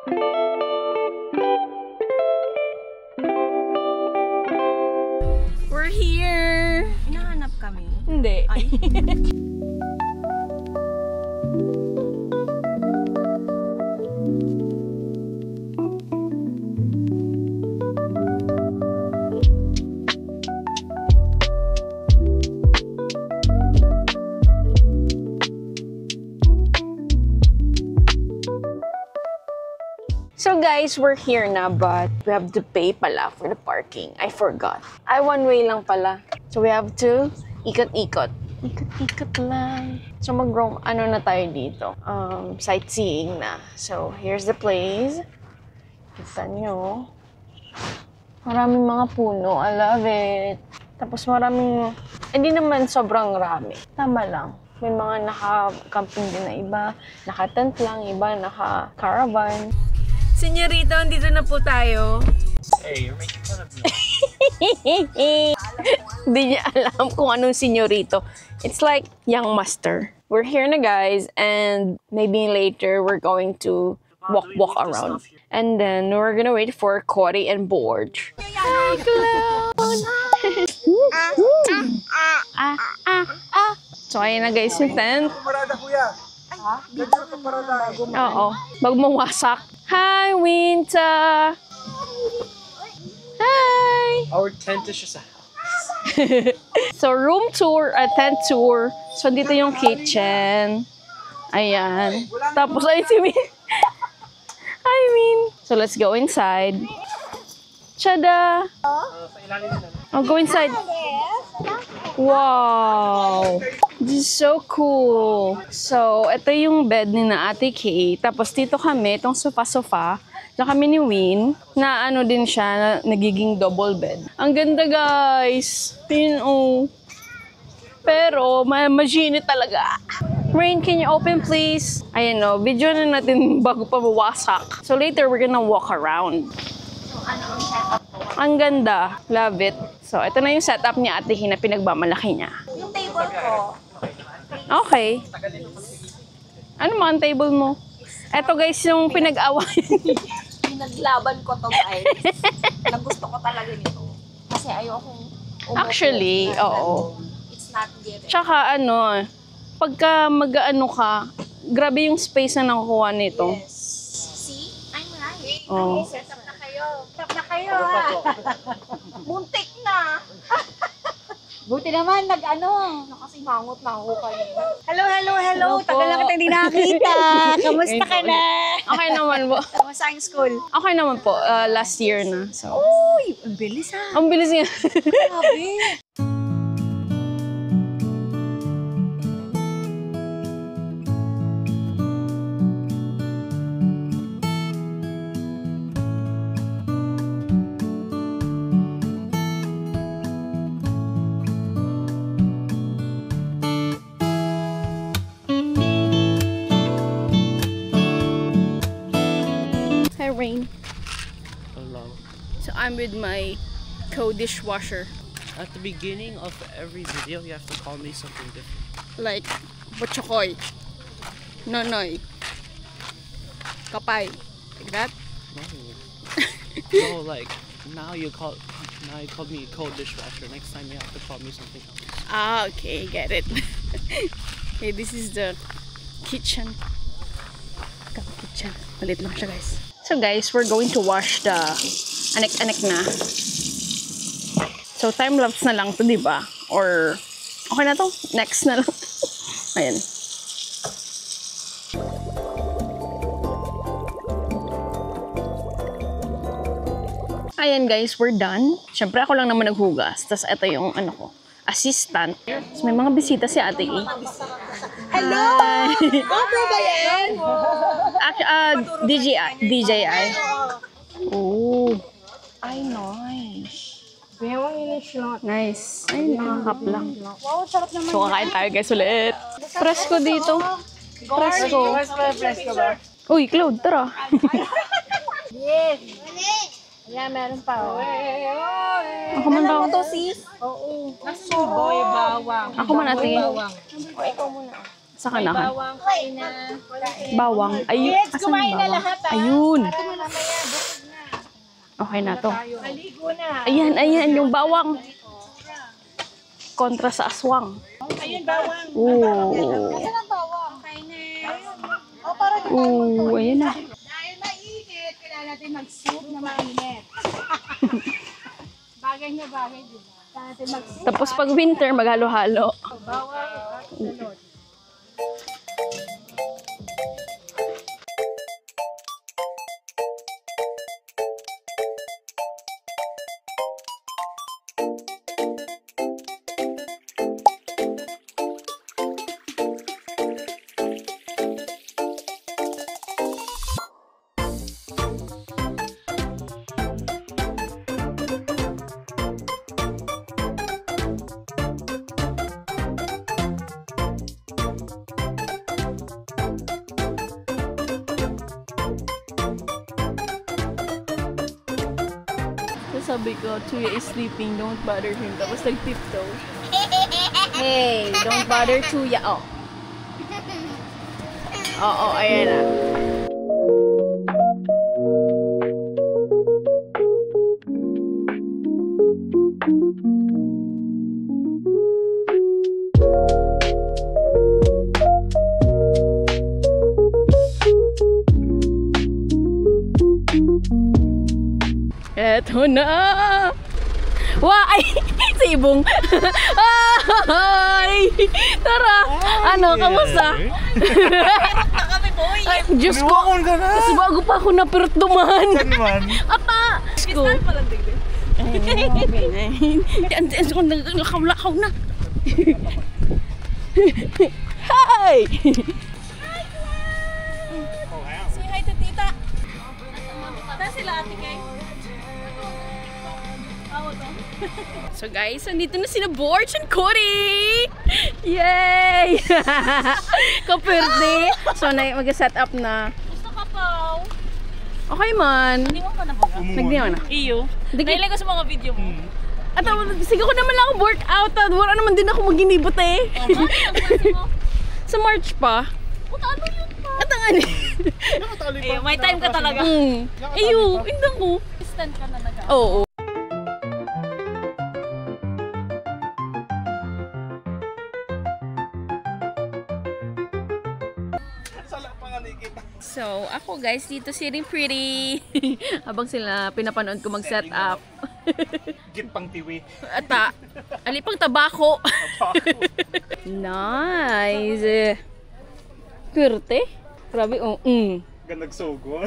We're here! Hinahanap kami? Hindi. Ay. So guys, we're here na but we have to pay pala for the parking. I forgot. Ay, one way lang pala. So we have to ikot-ikot. Ikot-ikot lang. So ano na tayo dito? Sightseeing na. So here's the place. Kita nyo. Maraming mga puno. I love it. Tapos maraming, hindi naman sobrang rami. Tama lang. May mga naka-camping din na iba. Naka-tent lang, iba naka-caravan. Senyorito, dito na po tayo. Hey, you're making fun of me. Hindi niya alam kung anong senyorito. It's like young master. We're here na guys, and maybe later we're going to walk around. And then we're gonna wait for Cory and Borge. Hi, Clown! So ayun na guys yung tent. Oo, bago mawasak. Hi, Winter! Hi! Our tent is just a house. So, room tour, tent tour. So, dito yung kitchen. Ayan. Tapos, ay, si Min. Hi, Min. So, let's go inside. Tada! Oh, go inside. Wow! This is so cool. So, ito yung bed ni na Ate Kay. Tapos dito kami, itong sofa-sofa. Diyan kami ni Win, na ano din siya, na nagiging double bed. Ang ganda guys! Yun oh. Pero, maginit talaga. Rain, can you open please? Ayan o, video na natin bago pa mawasak. So later, we're gonna walk around. Ang ganda. Love it. So, ito na yung setup niya Ate Kay na pinagmamalaki niya. Yung table ko. Okay. Ano mo ang table mo? Eto guys, yung pinag-awayan. Pinaglaban ko to guys. Nagusto ko talaga nito. Kasi ayokong umupo. Actually, oo. It's not given. Tsaka ano, pagka mag-ano ka, grabe yung space na nakukuha nito. Yes. See? I'm right. Oh. Okay, set up na kayo. Set up na kayo ha. Muntik na. Buti naman, nag-ano. Kasi mangot na ako kanina. Hello, hello, hello. Hello po. Tagal na kitang di nakita. Kamusta ka na? Okay naman po. Kamusta ang school? Okay naman po. Last year na. So. Uy, ang bilis ha. Ang bilis niya. Grabe. Hi, Rain. Hello. So I'm with my co-dishwasher. At the beginning of every video, you have to call me something different. Like, Butchokoy, Nonoy, Kapay. Like that? No. No, like now you called me a cold dishwasher. Next time you have to call me something else. Ah, okay. Get it. Okay, this is the kitchen. Kitchen. Malit lang siya, guys. So guys, we're going to wash the anek-anek na. So time-lapse na lang to, di ba? Or okay na to? Next na lang. Ayan. Ayan guys, we're done. Siyempre ako lang naman naghugas. Tapos ito yung ano ko, assistant. So, may mga bisita si Ate E. Hello! GoPro ba yan? DJI. Oh. Ay, nice. Nice. Ay, nakakap lang. Wow, sarap naman. So, kakain tayo guys ulit. Presko dito. Presko. Presko ba? Uy, Claude, tara. Yes. Ayan, meron pa. Ako man daw. Ito, sis? Oo. Boy, bawang. Ako man, Ate. O, ikaw muna. Sa kanahan. Bawang, kain na. Bawang. Ayun. Kids, Asan kumain yung na bawang? lahat, ah. Ayun. Ito na mamaya, busog na. Okay na to. Maligo na. Ayan, ayan. Yung bawang. Kontra sa aswang. Ayun, bawang. Oo. Saan ang bawang? Kain na. O, para di Oo, ayan na. Dahil mainit, kailangan natin mag-soup na mainit. Bagay na bagay, di ba? Kailangan natin mag-soup. Tapos pag winter, maghalo-halo. Bawang at sunod. Sabi ko, Tuya is sleeping, don't bother him. Tapos nag-tiptoe. Hey, don't bother Tuya. Oh. Oo, ayan na. Eto na! Wow! Ay! Si Ibong! Ay! Tara! Ano? Kamusta? Ay, Diyos ko! Mas bago pa ako napirtuman! Saan man? Ata! Diyos ko! Diyos ko! Nakaw na! Hi! Say hi to tita. Saan sila ate kay? So guys, nandito na sila Borch and Cody! Yay! Kapirde! So mag-set up na. Gusto ka pa? Okay man. Hindi mo pa na ba? Nagdiwan na. Iyo. Nailagay ko sa mga video mo. At sige ko naman lang ako workout. Wala naman din ako maginibot eh. Sa March pa. Puta, ano yun pa? At ang ano. Iyo, may time ka talaga. Ayo, hindi ko. Stand ka na nag- Oo. So, ako guys, dito sitting pretty. Habang sila pinapanood ko mag-set up. Git pang tiwi. Ata, alipang tabako. Nice. Purte. Grabe, oh. Ganag sogo.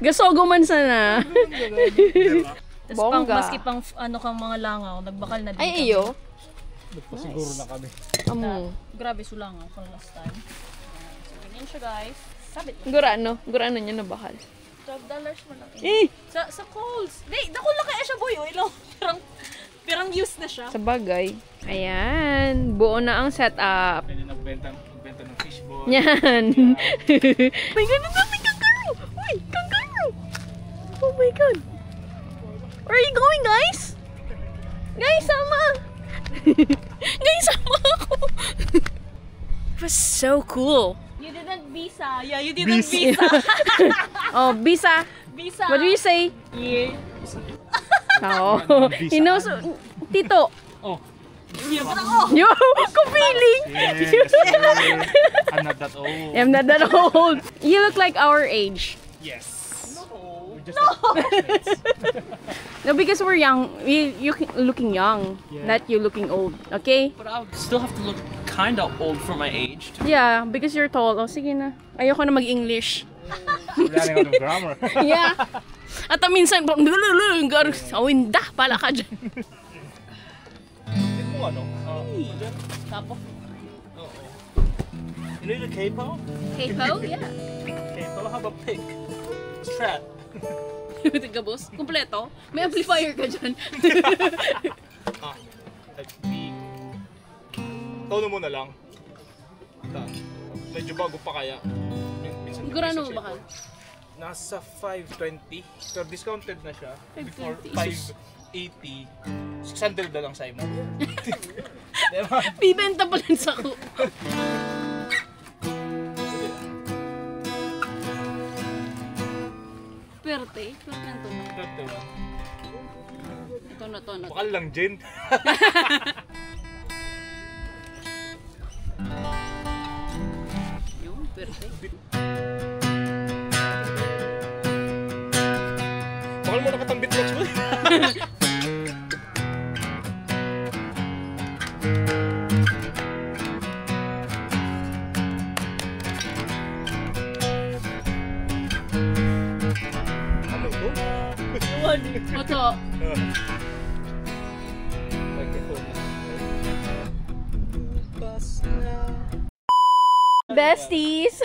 Gasogo man sana. Tapos pang, Bongga. maski pang ano kang mga langaw, nagbakal na din. Ay, kami. iyo. Nagpasiguro na kami. Grabe sulangaw kung last time. So, ganyan siya guys. Sabit. Gurano niya na bakal. $12 mo lang. Eh, Sa Coles. Di, dako lang kaya siya boy. Ilo. Pirang use na siya. sa bagay. Ayan, buo na ang setup. Pwede nagbenta ng fishball. Yan. Oh my God, ang daming kangaroo! Uy, kangaroo! Oh my God. Where are you going, guys? Guys, sama! Guys, sama ako! It was so cool. You didn't visa. Yeah, you didn't visa. Oh, Bisa. Visa. What do you say? Yeah. Oh, he knows. Tito. Oh. Yo, kapiling. Yes. I'm not that old. I'm not that old. You look like our age. Yes. We're just No, because we're young. You looking young, Yeah. not you looking old. Okay? But I would still have to look kind of old for my age. Yeah, because you're tall. Oh, sige na. Ayoko na mag-English. running out of grammar. Yeah. At minsan, awinda pala ka dyan. Hindi mo ano? Tapo. You know the K-pop? K-pop? Yeah. K-pop? How about pig? Strat. Tiga boss, kumpleto. May amplifier ka dyan. Like pig. Tono mo na lang. Medyo bago pa kaya. Minsan Gurano nag-research bakal? ako. Nasa 520. Pero discounted na siya. Before 580. 600 na lang sa'yo mo. Diba? Bibenta pa lang sa ko. Perte ang tunog. Ito na. Bakal lang, Jen. Yung perte. Bakal mo nakatambit box mo. Ano to? Ito. Besties!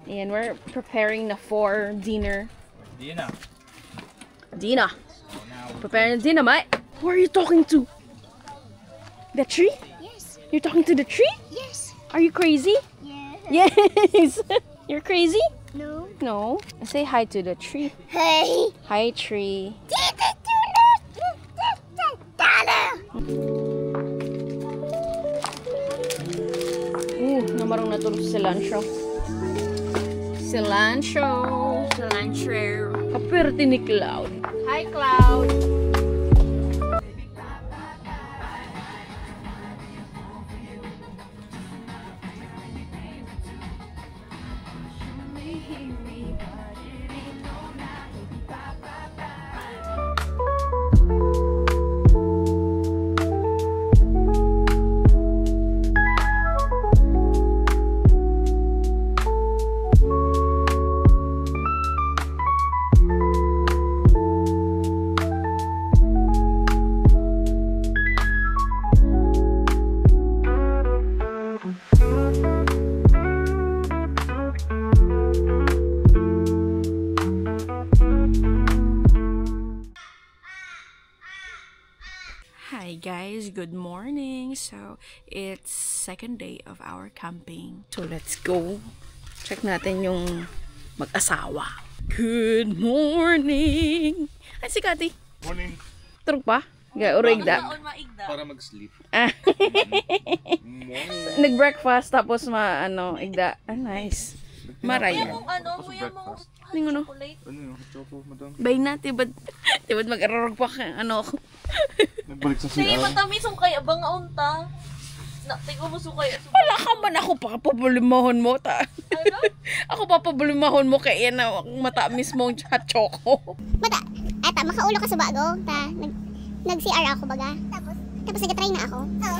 Ayan, we're preparing na for dinner. Di na. Dina. Preparing dinner, mate. Who are you talking to? The tree? Yes. You're talking to the tree? Yes. Are you crazy? Yeah. Yes. You're crazy? No. No. Say hi to the tree. Hey. Hi, tree. Namarong natulog si Cilantro. Cilantro. Kaperte ni Cloud. Hi, Cloud. Hi guys, good morning. So, it's second day of our camping. So, let's go. Check natin yung mag-asawa. Good morning! Ay, si Kati. Morning. Turog pa? Urig da. Para mag-sleep. Nag-breakfast tapos igda. Ah, nice. Maraya. Ningo no? Ano yung choco, madam? Bay na, tibad mag-ararog pa ka, ako. Nagbalik sa Sige, CR. matamisong kaya bang unta? Tingko mo so kaya. Wala ka man ako papabulimahon mo, ta. Ano? Ako papabulimahon mo kaya na matamis mong hot choco. Mata, eto, makaulo ka sa bago. Nag-CR ako baga. Tapos nag-try na ako. Oo.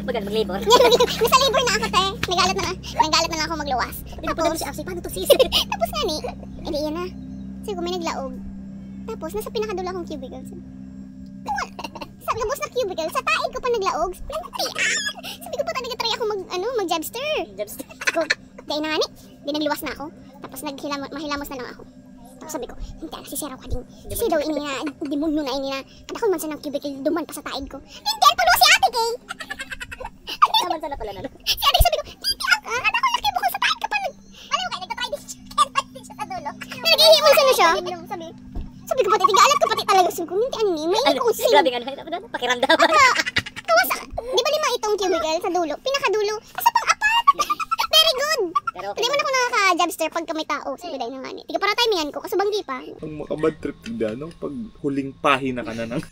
Mag-labor. Nasa labor na ako, te. Nagalit na lang ako magluwas. Tapos, si Ashley, paano to sis? Tapos nga ni, hindi yan na. Sabi ko, may naglaog. Tapos, nasa pinakadulo akong cubicle. Sabi ko, boss na cubicle, sa taig ko pa naglaog. Sabi ko, puta, nag-try ako mag-jabster. Sabi ko, dahil na nga ni, di nagluwas na ako. Tapos, mahilamos na lang ako. Tapos sabi ko, hindi na, sisira ko din. Kasi daw ini na, demonyo na ini na. Kada ko man sa ng cubicle, duman pa sa taig ko. Hindi, paluwa si ate kay. Naman sana pala na. Si ate sabi ko, titi ako, kada ko laki bukol sa taig ka pa. Ano kayo, nagtatry din siya sa dulo. Nagihimol sa na siya. Sabi ko, pati, tigalat ko pati talaga. Sabi ko, hindi, ano ni, may ikusin. Grabe nga na, pakiramdaman. Tawas, di ba 5 itong cubicle sa dulo? Pinakadulo. Asa pang-apat. Very good. Pero Hindi mo na ako nakaka-jabster pag may tao. Sabi dahil na nga ni. Tiga para timingan ko, kasi banggi pa. Ang makabad trip tigda, no? Pag huling pahina ka na ng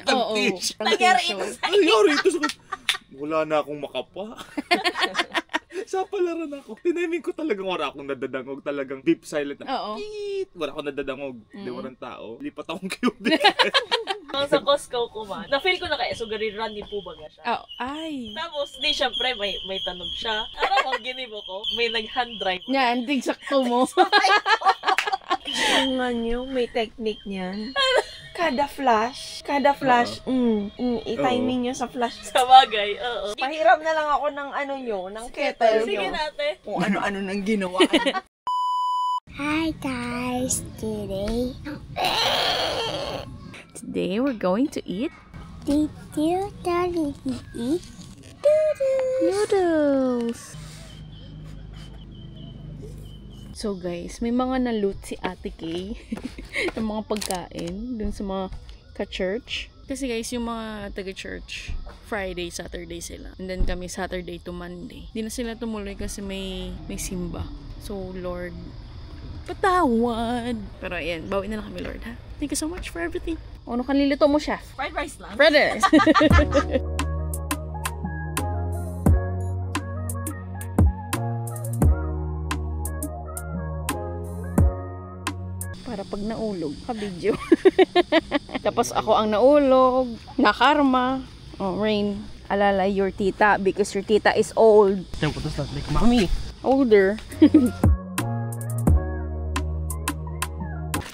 Oo. nangyari ito sa nangyari ito sa... Wala na akong makapa. Sa palaran ako. Tiniming ko talagang wala akong nadadangog. Talagang deep silent na. Oo. Beep! Wala akong nadadangog. Hindi walang tao. Lipat akong cube. Nang sa Costco ko man. Na-feel ko na kaya sugarin running po baga siya. Oh, ay. Tapos, di syempre, may tanog siya. Araw ang ginibo ko, may nag-hand drive. Yan, dig sakto mo. Ang nyo, may technique niyan. Kada flash, i-timing nyo sa flash. Sa bagay, oo. Pahiram na lang ako ng ng kettle Sige nyo. natin. Kung ano-ano nang ginawa. Hi guys, Today we're going to eat Did you eat? noodles. So guys, may mga na-loot si Ate Kay ng mga pagkain dun sa mga ka-church. Kasi guys, yung mga taga-church, Friday, Saturday sila. And then kami Saturday to Monday. Di na sila tumuloy kasi may simba. So Lord, patawad. Pero ayan, bawi na lang kami Lord ha. Thank you so much for everything. Ano kan nilito mo, chef? Fried rice lang. Brothers! Para pag naulog, ka-video. Tapos ako ang naulog, nakarma. Oh, Rain, alala your tita because your tita is old. Then what does that make mommy? Older.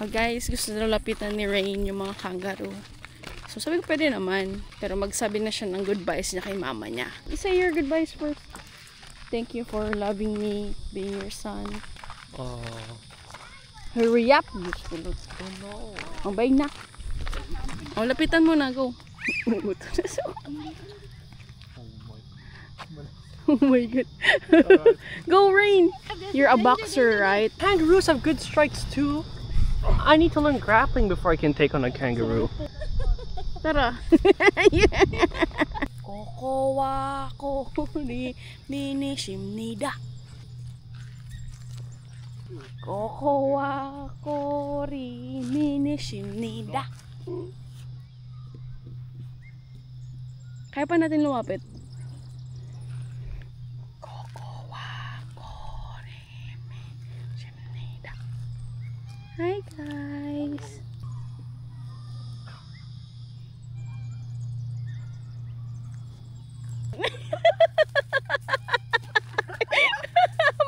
Oh, guys, gusto na lapitan ni Rain yung mga kangaroo. So sabi ko pwede naman. Pero magsabi na siya ng goodbyes niya kay mama niya. Say your goodbyes first. Thank you for loving me, being your son. Hurry up! Let's go. Oh, bye na. Oh, lapitan mo na. Go. Oh my god. Go, Rain. You're a boxer, right? Kangaroos have good strikes too. I need to learn grappling before I can take on a kangaroo. Tara. Kokowa ko ni minishimnida. Kokowa ko ri minishimnida. Kaya pa natin lumapit. Kokowa ko ri minishimnida. Hi guys.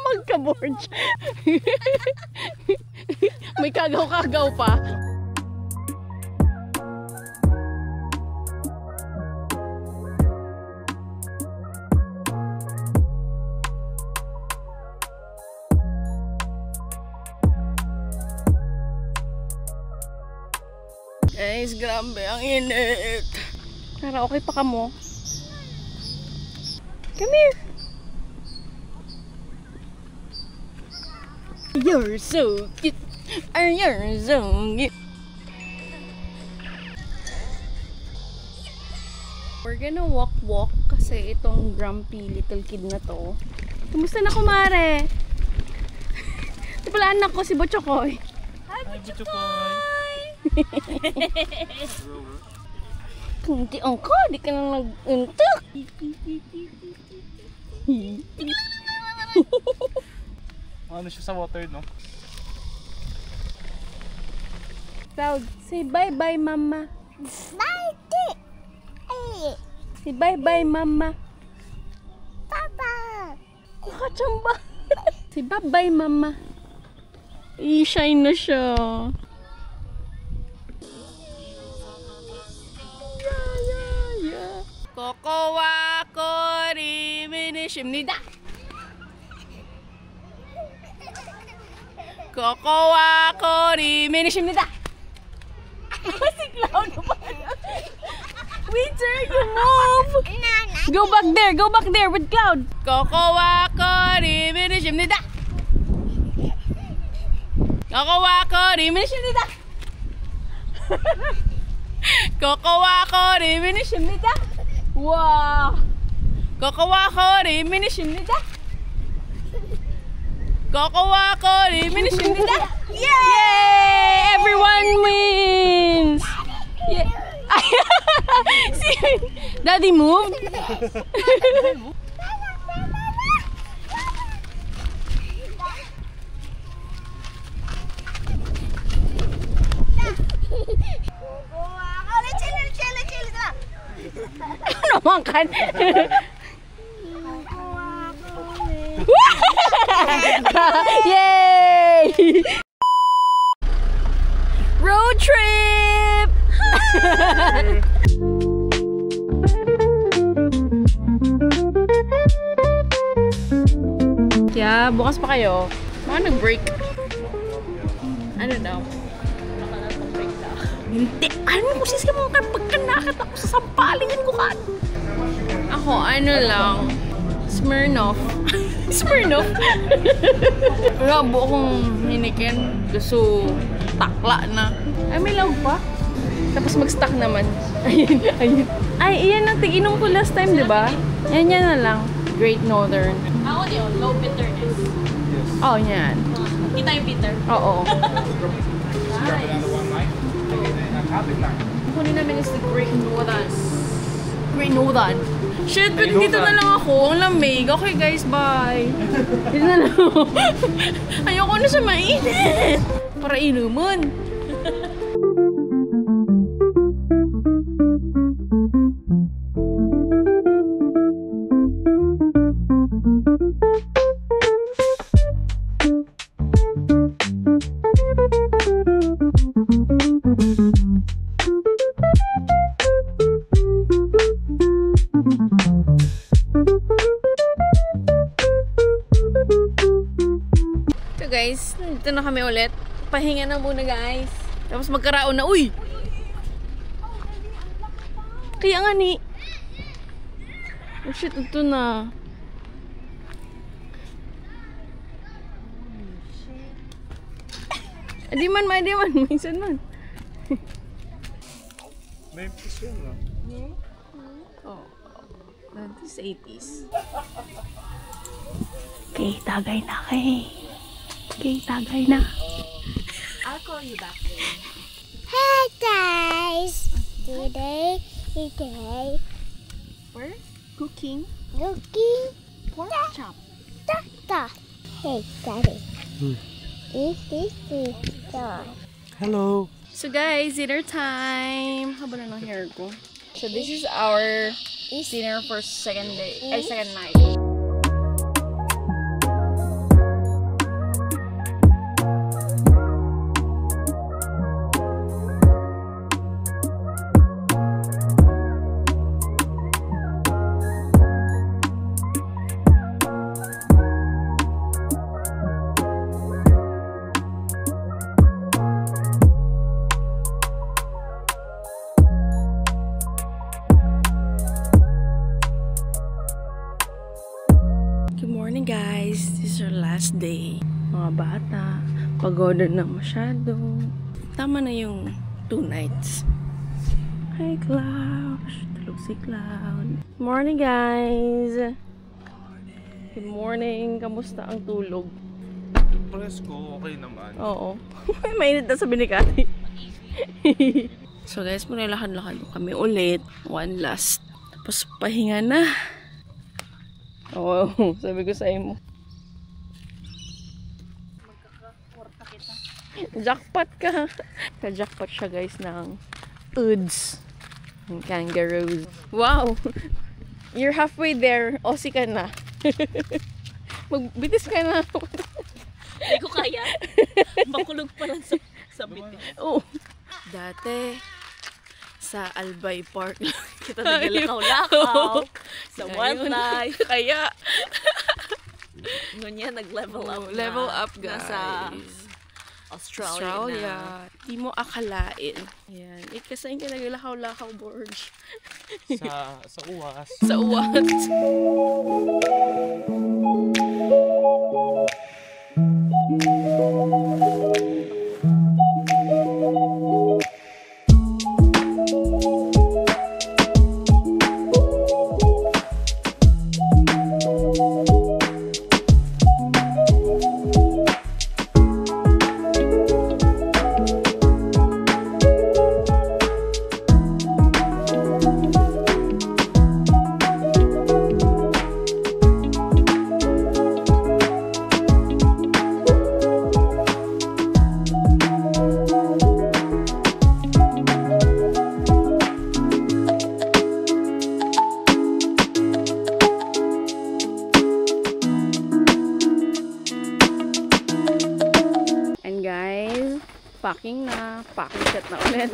Magka-board siya. May kagaw-kagaw pa. Guys, grabe ang init. Tara, okay pa ka mo? Come here. You're so cute. You're so cute. We're gonna walk kasi itong grumpy little kid na to. Kumusta na kumare? Ito pala anak ko si Bochokoy. Hi, Bochokoy. Hindi angka, di ka nang nag-untok. Ano siya sa water, no? Cloud, say bye-bye, mama. Bye, Dick. Hey, Say bye-bye, mama. Papa. Nakachamba. Say bye-bye, mama. I-shine na siya. Yeah. Kokowa ko ri minishimnida. Kokowa ko ri minishimnida. Si Cloud pa. Winter, you move. Go back there with Cloud. Kokowa ko ri minishimnida. Kokowa ko ri minishimnida. Kokowa ko ri minishimnida. Wow. Kokowa ko ri minishimnida. Kokowa ko ri minishimnida. Yay! Everyone wins. Yeah. See, Daddy moved. Ano naman kan? Yay! Road trip! Kaya bukas pa kayo. Baka nag-break. Ano daw? Hindi. Ano mo sis ka mga pagkanakit ako sa sampalingan ko ka? Ako, ano lang. Smirnoff. Smirnoff. Kaya buo kong hinikin. Gusto takla na. Ay, may lawag pa. Tapos mag-stock naman. Ayun, ayun. Ay, iyan ang tig-inom ko last time, di ba? Yan na lang. Great Northern. Ako yun, low bitterness. Oh, yan. Kita yung bitter. Oo. Kunin namin is the Great Northern. Great Northern. Shit, pero dito na lang ako. Ang lamig. Okay guys, bye. Dito na lang ako. Ayoko na siya mainit. Para inuman. So guys, nandito na kami ulit. Pahinga na muna guys. Tapos magkaraon na. Uy! Kaya nga ni. Oh shit, ito na. Di man. Minsan man. May piso na. Oh. That is 80s. Okay, tagay na kay. Okay, tagay na. I'll call you back. Hey guys! Today, We're cooking looking pork chop. Tata. Hey daddy. Is this the dog? Hello. So guys, dinner time. Haba na ng hair ko. So this is our dinner for second night. Good morning guys, this is our last day. Mga bata, pagoda na masyado. Tama na yung 2 nights. Hi Cloud! Tulog si Cloud. Morning guys! Good morning! Kamusta ang tulog? Presko, okay naman. Oo. Mainit na sabi ni Kati. So guys, maglakad-lakad kami ulit. One last. Tapos pahinga na. Oo, sabi ko sa imo. Jackpot ka. Ka-jackpot siya guys ng UDS. Ng kangaroos. Wow! You're halfway there. Aussie ka na. Magbitis ka na. Hindi ko kaya. Makulog pa lang sa bitin. Oh. Dati, sa Albay Park lang Kita naglakaw-lakaw. Sa wildlife. Kaya, Ngunya, nag-level up na. level up guys. Nasa Australia Australia. na. Di mo akalain. Yan. Kasi ka naglakaw-lakaw, Borge. Sa uwas. Sa uwat. And guys, packing na. Packing set na ulit.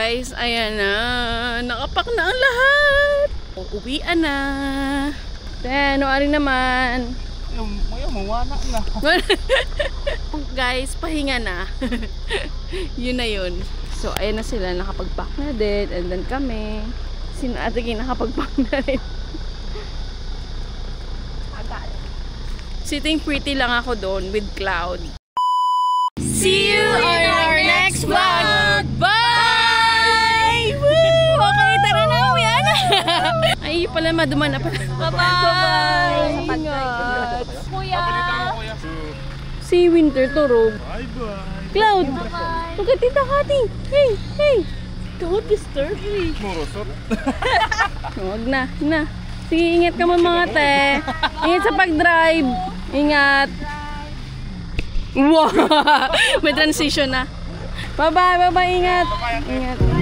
guys, ayan na. Nakapak na ang lahat. Uwian na. Then, ano naman? Ngayon, mawana na. Guys, pahinga na. Yun na yun. So, ayan na sila. Nakapag-pack na din. And then kami. Sino ate kayo nakapag-pack na rin? Sitting pretty lang ako doon with Cloud. See you on our next vlog! Bye! Woo! Okay, tara na, uwian! Ay, pala maduman na pala. Bye-bye! Ingat! Kuya! Si Winter turog. Bye-bye! Cloud! Look at Tita Kati! Hey! Hey! Don't disturb me! Huwag na, na. Sige, ingat ka mga te. Ingat sa pag-drive. Ingat. Wow! May transition na. Bye-bye, bye-bye, ingat. Ingat.